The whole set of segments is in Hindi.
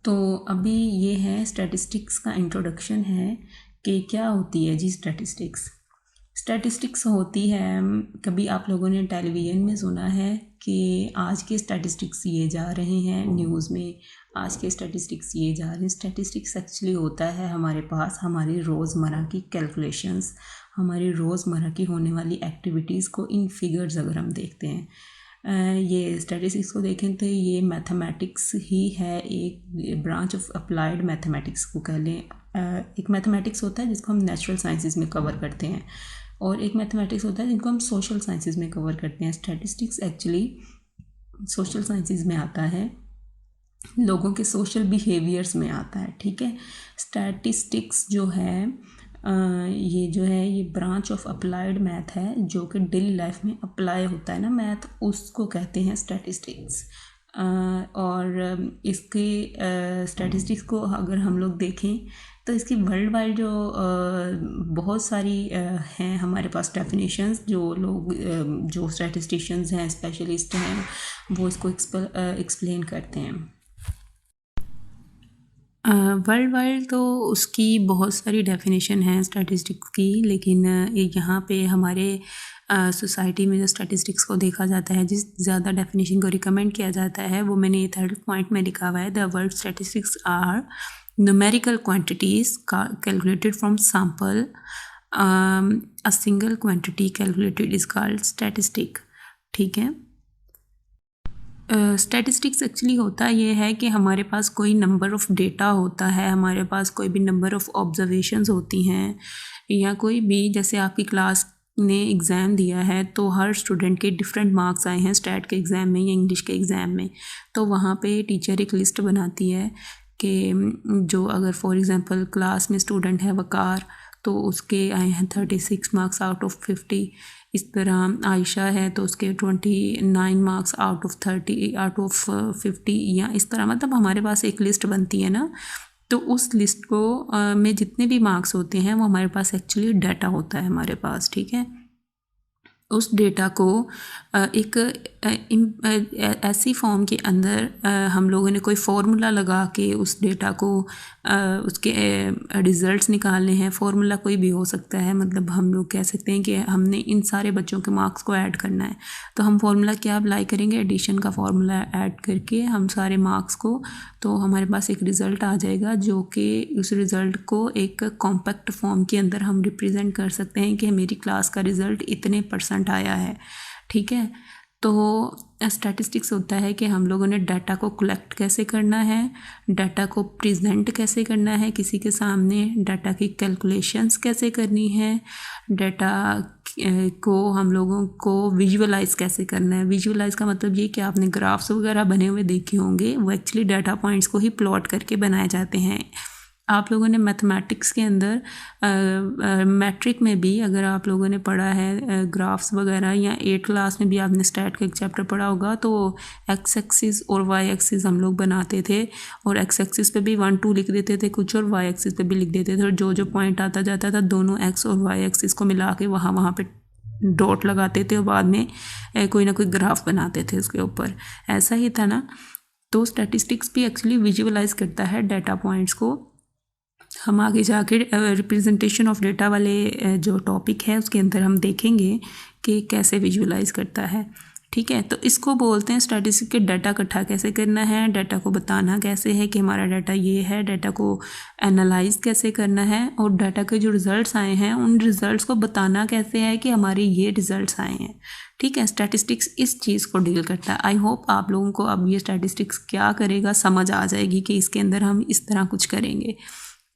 तो अभी ये है स्टैटिस्टिक्स का इंट्रोडक्शन है कि क्या होती है जी स्टैटिस्टिक्स। स्टैटिस्टिक्स होती है, कभी आप लोगों ने टेलीविज़न में सुना है कि आज के स्टैटिस्टिक्स ये जा रहे हैं न्यूज़ में, आज के स्टैटिस्टिक्स ये जा रहे हैं। स्टैटिस्टिक्स एक्चुअली होता है हमारे पास हमारी रोज़मर्रा की कैलकुलेशंस, हमारी रोज़मर्रा की होने वाली एक्टिविटीज़ को इन फिगर्स अगर हम देखते हैं, ये स्टैटिस्टिक्स को देखें तो ये मैथमेटिक्स ही है, एक ब्रांच ऑफ अप्लाइड मैथमेटिक्स को कह लें। एक मैथमेटिक्स होता है जिसको हम नेचुरल साइंसेस में कवर करते हैं, और एक मैथमेटिक्स होता है जिनको हम सोशल साइंसेस में कवर करते हैं। स्टैटिस्टिक्स एक्चुअली सोशल साइंसेस में आता है, लोगों के सोशल बिहेवियर्स में आता है। ठीक है, स्टैटिस्टिक्स जो है ये ब्रांच ऑफ अप्लाइड मैथ है जो कि डेली लाइफ में अप्लाई होता है ना मैथ, उसको कहते हैं स्टैटिस्टिक्स। और इसके स्टैटिस्टिक्स को अगर हम लोग देखें तो इसकी वर्ल्ड वाइड जो बहुत सारी हैं हमारे पास डेफिनेशंस, जो लोग जो स्टैटिस्टिशियंस हैं, स्पेशलिस्ट हैं, वो इसको एक्सप्लेन करते हैं। वर्ल्ड वाइड तो उसकी बहुत सारी डेफिनेशन हैं स्टैटिस्टिक्स की, लेकिन यहाँ पे हमारे सोसाइटी में जो स्टैटिस्टिक्स को देखा जाता है, जिस ज़्यादा डेफिनेशन को रिकमेंड किया जाता है, वो मैंने ये 3rd पॉइंट में लिखा हुआ है। The word statistics are numerical quantities calculated from sample, a single quantity calculated is called statistic. ठीक है, स्टैटिस्टिक्स एक्चुअली होता ये है कि हमारे पास कोई नंबर ऑफ़ डेटा होता है, हमारे पास कोई भी नंबर ऑफ़ ऑब्जर्वेशंस होती हैं, या कोई भी, जैसे आपकी क्लास ने एग्ज़ाम दिया है तो हर स्टूडेंट के डिफरेंट मार्क्स आए हैं स्टैट के एग्ज़ाम में या इंग्लिश के एग्ज़ाम में, तो वहाँ पे टीचर एक लिस्ट बनाती है कि जो अगर फॉर एग्ज़ाम्पल क्लास में स्टूडेंट है वकार, तो उसके आए हैं 36 मार्क्स आउट ऑफ 50। इस तरह आयशा है तो उसके 29 मार्क्स आउट ऑफ 50, या इस तरह, मतलब हमारे पास एक लिस्ट बनती है ना, तो उस लिस्ट को में जितने भी मार्क्स होते हैं वो हमारे पास एक्चुअली डाटा होता है हमारे पास। ठीक है, उस डेटा को एक ऐसी फॉर्म के अंदर हम लोगों ने कोई फार्मूला लगा के उस डेटा को उसके रिज़ल्ट्स निकालने हैं। फार्मूला कोई भी हो सकता है, मतलब हम लोग कह सकते हैं कि हमने इन सारे बच्चों के मार्क्स को ऐड करना है, तो हम फार्मूला क्या अप्लाई करेंगे, एडिशन का फार्मूला ऐड करके हम सारे मार्क्स को, तो हमारे पास एक रिज़ल्ट आ जाएगा, जो कि उस रिज़ल्ट को एक कॉम्पैक्ट फॉर्म के अंदर हम रिप्रेजेंट कर सकते हैं कि मेरी क्लास का रिज़ल्ट इतने % आया है। ठीक है, तो स्टैटिस्टिक्स होता है कि हम लोगों ने डाटा को कलेक्ट कैसे करना है, डाटा को प्रेजेंट कैसे करना है किसी के सामने, डाटा की कैलकुलेशंस कैसे करनी है, डाटा को हम लोगों को विजुअलाइज कैसे करना है। विजुअलाइज का मतलब ये कि आपने ग्राफ्स वगैरह बने हुए देखे होंगे, वो एक्चुअली डाटा पॉइंट्स को ही प्लॉट करके बनाए जाते हैं। आप लोगों ने मैथमेटिक्स के अंदर मैट्रिक में भी अगर आप लोगों ने पढ़ा है ग्राफ्स वगैरह, या 8th क्लास में भी आपने स्टैट का एक चैप्टर पढ़ा होगा, तो एक्स एक्सिस और वाई एक्सिस हम लोग बनाते थे, और एक्स एक्सिस पे भी 1 2 लिख देते थे कुछ, और वाई एक्सिस पे भी लिख देते थे, और जो जो पॉइंट आता जाता था दोनों एक्स और वाई एक्सिस को मिला के वहाँ पे डॉट लगाते थे, और बाद में कोई ना कोई ग्राफ बनाते थे उसके ऊपर। ऐसा ही था ना, तो स्टैटिस्टिक्स भी एक्चुअली विजुअलाइज करता है डाटा पॉइंट्स को। हम आगे जाके रिप्रेजेंटेशन ऑफ डेटा वाले जो टॉपिक है उसके अंदर हम देखेंगे कि कैसे विजुअलाइज करता है। ठीक है, तो इसको बोलते हैं स्टैटिस्टिक्स के डाटा इकट्ठा कैसे करना है, डाटा को बताना कैसे है कि हमारा डाटा ये है, डाटा को एनालाइज कैसे करना है, और डाटा के जो रिज़ल्ट्स आए हैं उन रिज़ल्ट्स को बताना कैसे है कि हमारे ये रिज़ल्ट्स आए हैं। ठीक है, स्टैटिस्टिक्स इस चीज़ को डील करता है। आई होप आप लोगों को अब ये स्टैटिस्टिक्स क्या करेगा समझ आ जाएगी कि इसके अंदर हम इस तरह कुछ करेंगे।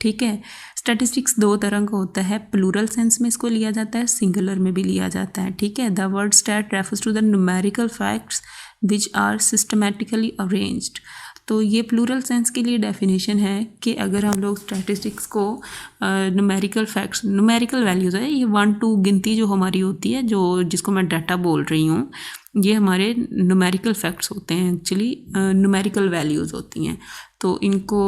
ठीक है, स्टैटिस्टिक्स 2 तरह का होता है, प्लूरल सेंस में इसको लिया जाता है, सिंगुलर में भी लिया जाता है। ठीक है, the word stat refers to the numerical facts which are systematically arranged. तो ये प्लूरल सेंस के लिए डेफिनेशन है कि अगर हम लोग स्टैटिस्टिक्स को न्यूमेरिकल फैक्ट्स, न्यूमेरिकल वैल्यूज़ है, ये 1 2 गिनती जो हमारी होती है, जो जिसको मैं डाटा बोल रही हूँ, ये हमारे न्यूमेरिकल फैक्ट्स होते हैं, एक्चुअली न्यूमेरिकल वैल्यूज़ होती हैं। तो इनको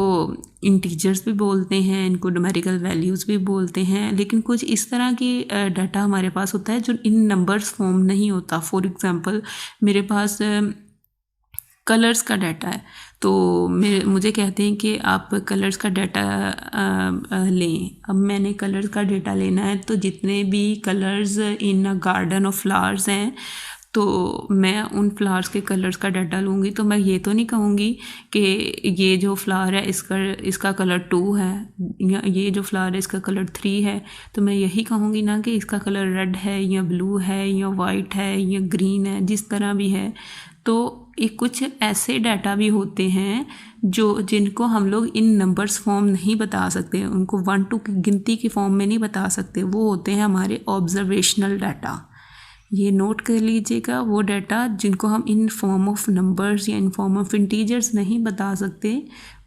इंटीजर्स भी बोलते हैं, इनको न्यूमेरिकल वैल्यूज़ भी बोलते हैं, लेकिन कुछ इस तरह की डाटा हमारे पास होता है जो इन नंबर्स फॉर्म नहीं होता। फॉर एग्ज़ाम्पल मेरे पास कलर्स का डाटा है। तो मुझे कहते हैं कि आप कलर्स का डाटा लें। अब मैंने कलर्स का डाटा लेना है, तो जितने भी colours in a garden of flowers हैं, तो मैं उन फ्लावर्स के कलर्स का डाटा लूँगी। तो मैं ये तो नहीं कहूँगी कि ये जो फ्लावर है इसका कलर 2 है, या ये जो फ्लावर है इसका कलर 3 है। तो मैं यही कहूँगी ना कि इसका कलर रेड है या ब्लू है या वाइट है या ग्रीन है, जिस तरह भी है। तो एक कुछ ऐसे डाटा भी होते हैं जिनको हम लोग इन नंबर्स फॉर्म नहीं बता सकते, उनको 1 2 की गिनती की फॉर्म में नहीं बता सकते। वो होते हैं हमारे ऑब्जर्वेशनल डाटा। ये नोट कर लीजिएगा, वो डाटा जिनको हम इन फॉर्म ऑफ नंबर्स या इन फॉर्म ऑफ इंटीजर्स नहीं बता सकते,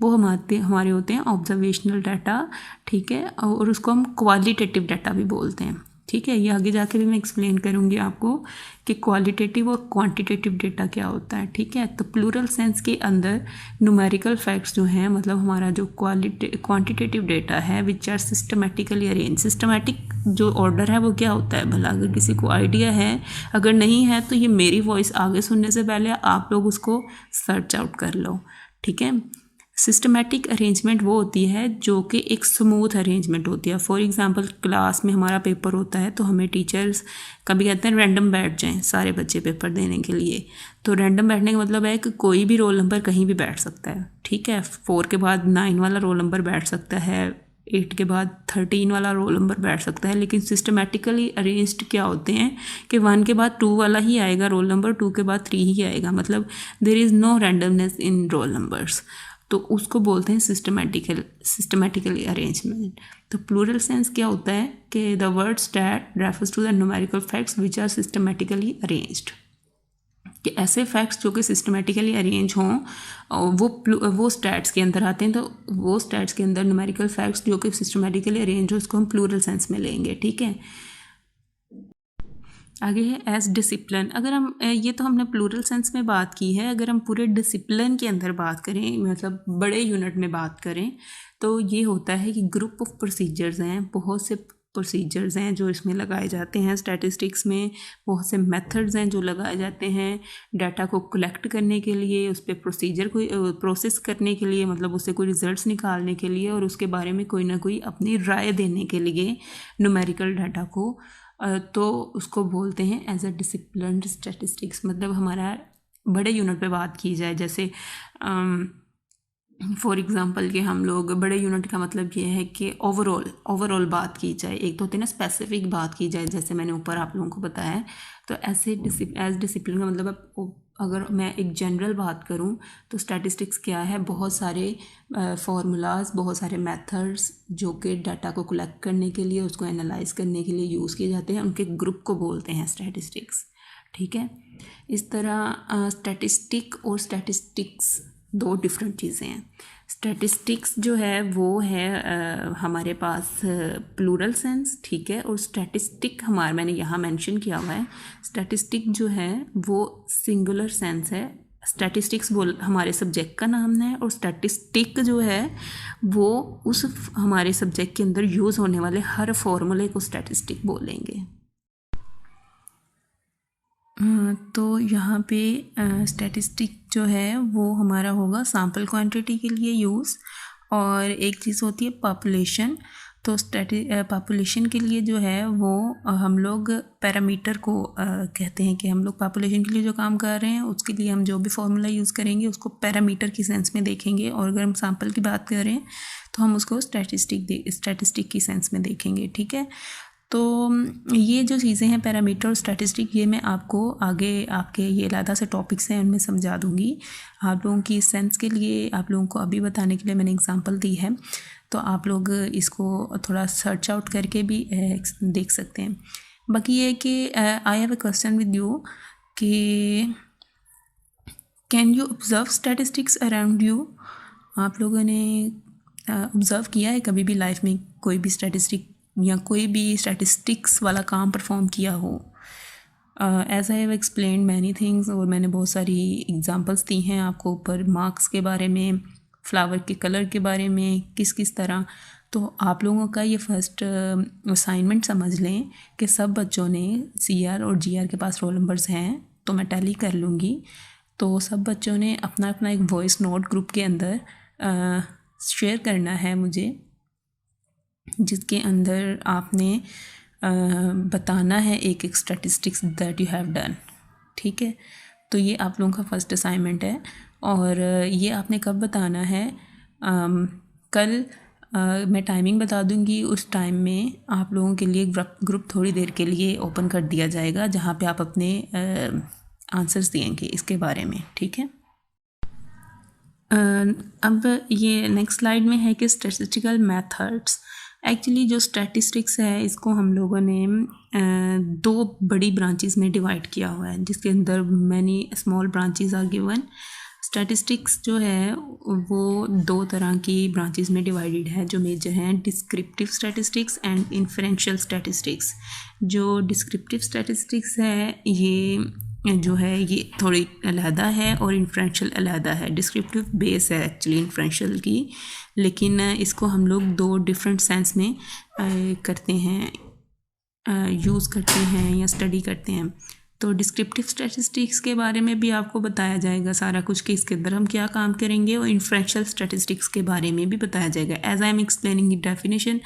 वो हमारे होते हैं ऑब्जर्वेशनल डाटा। ठीक है, और उसको हम क्वालिटेटिव डाटा भी बोलते हैं। ठीक है, ये आगे जाके भी मैं एक्सप्लेन करूँगी आपको कि क्वालिटेटिव और क्वांटिटेटिव डेटा क्या होता है। ठीक है, तो प्लूरल सेंस के अंदर न्यूमेरिकल फैक्ट्स जो हैं, मतलब हमारा जो क्वांटिटेटिव डेटा है which are systematically arrange. Systematic जो ऑर्डर है वो क्या होता है भला, अगर किसी को आइडिया है, अगर नहीं है तो ये मेरी वॉइस आगे सुनने से पहले आप लोग उसको सर्च आउट कर लो। ठीक है, सिस्टमेटिक अरेंजमेंट वो होती है जो कि एक स्मूथ अरेंजमेंट होती है। फॉर एग्जांपल क्लास में हमारा पेपर होता है, तो हमें टीचर्स कभी कहते हैं रैंडम बैठ जाएं सारे बच्चे पेपर देने के लिए। तो रैंडम बैठने का मतलब है कि कोई भी रोल नंबर कहीं भी बैठ सकता है। ठीक है, 4 के बाद 9 वाला रोल नंबर बैठ सकता है, 8 के बाद 13 वाला रोल नंबर बैठ सकता है। लेकिन सिस्टमेटिकली अरेंज्ड क्या होते हैं कि 1 के बाद 2 वाला ही आएगा रोल नंबर, 2 के बाद 3 ही आएगा, मतलब there is no randomness in roll numbers. तो उसको बोलते हैं सिस्टमेटिकली अरेंजमेंट। तो प्लूरल सेंस क्या होता है कि the word stat refers to the numerical facts which are systematically arranged, कि ऐसे फैक्ट्स जो कि सिस्टमेटिकली अरेंज हों वो स्टैट्स के अंदर आते हैं। तो वो स्टैट्स के अंदर न्यूमेरिकल फैक्ट्स जो कि सिस्टमेटिकली अरेंज हो, उसको हम प्लूरल सेंस में लेंगे। ठीक है, आगे है एज डिसिप्लिन। अगर हम ये तो हमने प्लूरल सेंस में बात की है, अगर हम पूरे डिसिप्लिन के अंदर बात करें, मतलब बड़े यूनिट में बात करें, तो ये होता है कि ग्रुप ऑफ प्रोसीजर्स हैं, बहुत से प्रोसीजर्स हैं जो इसमें लगाए जाते हैं। स्टैटिस्टिक्स में बहुत से मेथड्स हैं जो लगाए जाते हैं डाटा को कलेक्ट करने के लिए, उस पर प्रोसीजर को प्रोसेस करने के लिए, मतलब उससे कोई रिजल्ट्स निकालने के लिए और उसके बारे में कोई ना कोई अपनी राय देने के लिए न्यूमेरिकल डाटा को, तो उसको बोलते हैं एज अ डिसिप्लिन्ड स्टैटिस्टिक्स। मतलब हमारा बड़े यूनिट पे बात की जाए, जैसे फॉर एग्ज़ाम्पल कि हम लोग बड़े यूनिट का मतलब ये है कि ओवरऑल बात की जाए। एक तो होती है ना स्पेसिफिक बात की जाए, जैसे मैंने ऊपर आप लोगों को बताया है। तो ऐसे एज डिसिप्लिन का मतलब अगर मैं एक जनरल बात करूं तो स्टैटिस्टिक्स क्या है, बहुत सारे फार्मूलाज, बहुत सारे मेथड्स जो कि डाटा को कलेक्ट करने के लिए, उसको एनालाइज करने के लिए यूज़ किए जाते हैं, उनके ग्रुप को बोलते हैं स्टैटिस्टिक्स। ठीक है, इस तरह स्टैटिस्टिक और स्टैटिस्टिक्स 2 डिफरेंट चीज़ें हैं। स्टैटिस्टिक्स जो है वो है हमारे पास प्लूरल सेंस। ठीक है, और स्टैटिस्टिक मैंने यहाँ मेंशन किया हुआ है, स्टैटिस्टिक जो है वो सिंगुलर सेंस है। स्टैटिस्टिक्स हमारे सब्जेक्ट का नाम है, और स्टैटिस्टिक जो है वो उस हमारे सब्जेक्ट के अंदर यूज़ होने वाले हर फॉर्मूले को स्टैटिस्टिक बोलेंगे। तो यहाँ पे स्टैटिस्टिक जो है वो हमारा होगा सैम्पल क्वांटिटी के लिए यूज़, और एक चीज़ होती है पॉपुलेशन। तो पॉपुलेशन के लिए जो है वो हम लोग पैरामीटर को कहते हैं कि हम लोग पॉपुलेशन के लिए जो काम कर रहे हैं उसके लिए हम जो भी फॉर्मूला यूज़ करेंगे उसको पैरामीटर की सेंस में देखेंगे, और अगर हम सैम्पल की बात कर रहे हैं तो हम उसको स्टैटिस्टिक की सेंस में देखेंगे। ठीक है, तो ये जो चीज़ें हैं पैरामीटर और स्टैटिस्टिक, ये मैं आपको आगे आपके ये अलग से टॉपिक्स हैं उनमें समझा दूँगी। आप लोगों की सेंस के लिए आप लोगों को अभी बताने के लिए मैंने एग्जांपल दी है, तो आप लोग इसको थोड़ा सर्च आउट करके भी देख सकते हैं। बाकी ये है कि I have a question with you कि can you observe statistics around you. आप लोगों ने ऑब्ज़र्व किया है कभी भी लाइफ में कोई भी स्टैटिस्टिक या कोई भी स्टैटिस्टिक्स वाला काम परफॉर्म किया हो? As I have explain many things, और मैंने बहुत सारी एग्जांपल्स दी हैं आपको ऊपर, मार्क्स के बारे में, फ्लावर के कलर के बारे में, किस तरह। तो आप लोगों का ये फर्स्ट असाइनमेंट समझ लें कि सब बच्चों ने CR और GR के पास रोल नंबर्स हैं, तो मैं टैली कर लूँगी। तो सब बच्चों ने अपना अपना एक वॉइस नोट ग्रुप के अंदर शेयर करना है मुझे, जिसके अंदर आपने बताना है एक एक statistics that you have done. ठीक है, तो ये आप लोगों का फर्स्ट असाइनमेंट है। और ये आपने कब बताना है, कल मैं टाइमिंग बता दूंगी। उस टाइम में आप लोगों के लिए ग्रुप थोड़ी देर के लिए ओपन कर दिया जाएगा, जहाँ पे आप अपने आंसर्स देंगे इसके बारे में। ठीक है, अब ये नेक्स्ट स्लाइड में है कि स्टैटिस्टिकल मेथड्स। एक्चुअली जो स्टैटिस्टिक्स है इसको हम लोगों ने दो बड़ी ब्रांचेस में डिवाइड किया हुआ है, जिसके अंदर many small branches are given. Statistics जो है वो दो तरह की ब्रांचेस में डिवाइडेड है जो मेजर हैं, descriptive statistics and inferential statistics. जो डिस्क्रिप्टिव स्टैटिस्टिक्स है ये जो है ये थोड़ी अलहदा है और इन्फ्रेंशियल अलहदा है। डिस्क्रिप्टिव बेस है एक्चुअली इन्फ्रेंशियल की, लेकिन इसको हम लोग दो डिफरेंट सेंस में करते हैं, यूज़ करते हैं या स्टडी करते हैं। तो डिस्क्रिप्टिव स्टैटिस्टिक्स के बारे में भी आपको बताया जाएगा सारा कुछ कि इसके अंदर हम क्या काम करेंगे, और इन्फ्रेंशियल स्टैटिस्टिक्स के बारे में भी बताया जाएगा as I am explaining the definition.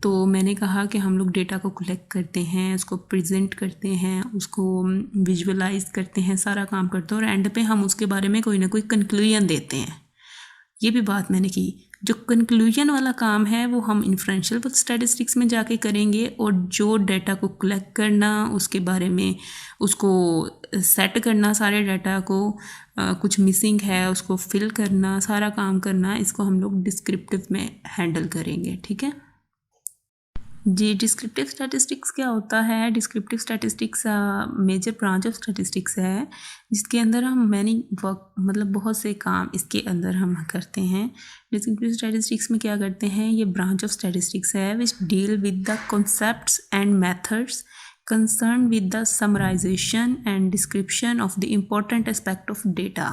तो मैंने कहा कि हम लोग डेटा को कलेक्ट करते हैं, उसको प्रेजेंट करते हैं, उसको विजुअलाइज करते हैं, सारा काम करते हैं, और एंड पे हम उसके बारे में कोई ना कोई कंक्लूजन देते हैं। ये भी बात मैंने की। जो कंक्लूजन वाला काम है वो हम इन्फ्रेंशियल स्टैटिस्टिक्स में जाके करेंगे, और जो डाटा को कलेक्ट करना, उसके बारे में उसको सेट करना, सारे डाटा को कुछ मिसिंग है उसको फिल करना, सारा काम करना, इसको हम लोग डिस्क्रिप्टिव में हैंडल करेंगे। ठीक है जी। डिस्क्रिप्टिव स्टैटिस्टिक्स क्या होता है? Descriptive statistics major branch of statistics है, जिसके अंदर हम मैनी वर्क मतलब बहुत से काम इसके अंदर हम करते हैं। डिस्क्रिप्टिव स्टैटिस्टिक्स में क्या करते हैं, ये ब्रांच ऑफ स्टैटिस्टिक्स है which deal with the concepts and methods concern with the summarisation and description of the important aspect of data.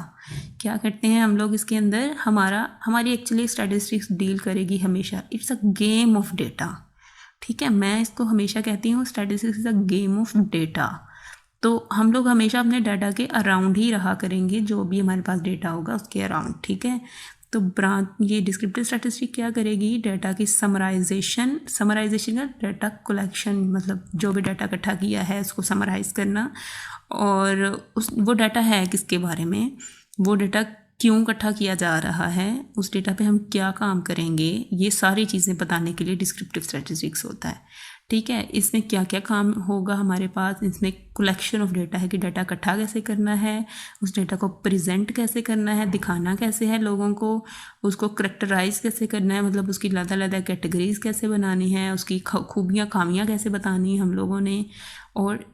क्या करते हैं हम लोग इसके अंदर, हमारी एक्चुअली स्टैटिस्टिक्स डील करेगी हमेशा, it's a game of data. ठीक है, मैं इसको हमेशा कहती हूँ statistics is a game of data. तो हम लोग हमेशा अपने डाटा के अराउंड ही रहा करेंगे, जो भी हमारे पास डेटा होगा उसके अराउंड। ठीक है, तो ये डिस्क्रिप्टिव स्टैटिस्टिक क्या करेगी, डाटा की समराइजेशन का डाटा कलेक्शन, मतलब जो भी डाटा इकट्ठा किया है उसको समराइज करना, और वो डाटा है किसके बारे में, वो डाटा क्यों इकट्ठा किया जा रहा है, उस डेटा पे हम क्या काम करेंगे, ये सारी चीज़ें बताने के लिए डिस्क्रिप्टिव स्टैटिस्टिक्स होता है। ठीक है, इसमें क्या क्या काम होगा हमारे पास, इसमें कलेक्शन ऑफ डेटा है कि डाटा इकट्ठा कैसे करना है, उस डेटा को प्रेजेंट कैसे करना है, दिखाना कैसे है लोगों को, उसको करेक्टराइज कैसे करना है, मतलब उसकी अलग-अलग कैटेगरीज कैसे बनानी है, उसकी खूबियाँ खामियाँ कैसे बतानी है हम लोगों ने, और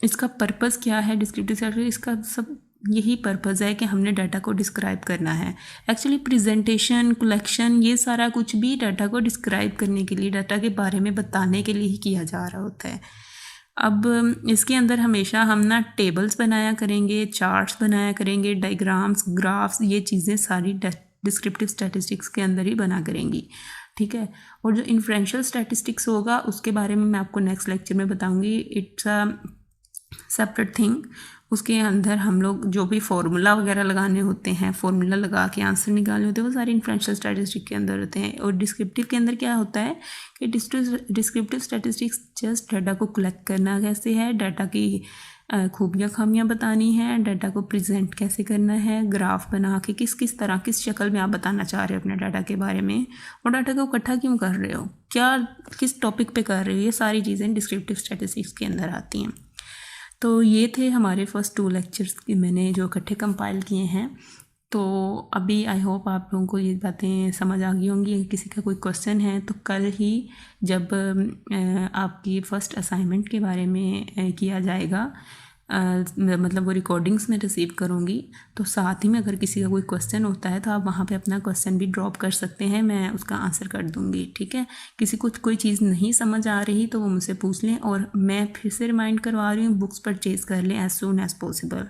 इसका पर्पज़ क्या है। डिस्क्रिप्टिव स्टैटिस्टिक्स इसका सब यही पर्पज़ है कि हमने डाटा को डिस्क्राइब करना है। एक्चुअली प्रेजेंटेशन, कलेक्शन, ये सारा कुछ भी डाटा को डिस्क्राइब करने के लिए, डाटा के बारे में बताने के लिए ही किया जा रहा होता है। अब इसके अंदर हमेशा हम ना टेबल्स बनाया करेंगे, चार्ट्स बनाया करेंगे, डायग्राम्स, ग्राफ्स, ये चीज़ें सारी डिस्क्रिप्टिव स्टैटिस्टिक्स के अंदर ही बना करेंगी। ठीक है, और जो इन्फ्रेंशियल स्टैटिस्टिक्स होगा उसके बारे में मैं आपको नेक्स्ट लेक्चर में बताऊँगी। It's a separate thing. उसके अंदर हम लोग जो भी फार्मूला वगैरह लगाने होते हैं, फार्मूला लगा के आंसर निकालने होते हैं, वो सारे इन्फ्रेंशियल स्टैटिस्टिक्स के अंदर होते हैं। और डिस्क्रिप्टिव के अंदर क्या होता है कि डिस्क्रिप्टिव स्टैटिस्टिक्स जस्ट डाटा को कलेक्ट करना कैसे है, डाटा की खूबियाँ खामियाँ बतानी है, डाटा को प्रेजेंट कैसे करना है, ग्राफ बना के किस तरह किस शक्ल में आप बताना चाह रहे हो अपने डाटा के बारे में, और डाटा को इकट्ठा क्यों कर रहे हो, क्या किस टॉपिक पे कर रहे हो, ये सारी चीज़ें डिस्क्रिप्टिव स्टैटिस्टिक्स के अंदर आती हैं। तो ये थे हमारे फर्स्ट 2 लेक्चर्स कि मैंने जो इकट्ठे कंपाइल किए हैं। तो अभी आई होप आप लोगों को ये बातें समझ आ गई होंगी। अगर किसी का कोई क्वेश्चन है तो कल ही जब आपकी फ़र्स्ट असाइनमेंट के बारे में किया जाएगा, मतलब वो रिकॉर्डिंग्स में रिसीव करूँगी, तो साथ ही में अगर किसी का कोई क्वेश्चन होता है तो आप वहाँ पे अपना क्वेश्चन भी ड्रॉप कर सकते हैं, मैं उसका आंसर कर दूँगी। ठीक है, किसी को कोई चीज़ नहीं समझ आ रही तो वो मुझसे पूछ लें, और मैं फिर से रिमाइंड करवा रही हूँ, बुक्स परचेज़ कर लें एज़ सून एज़ पॉसिबल।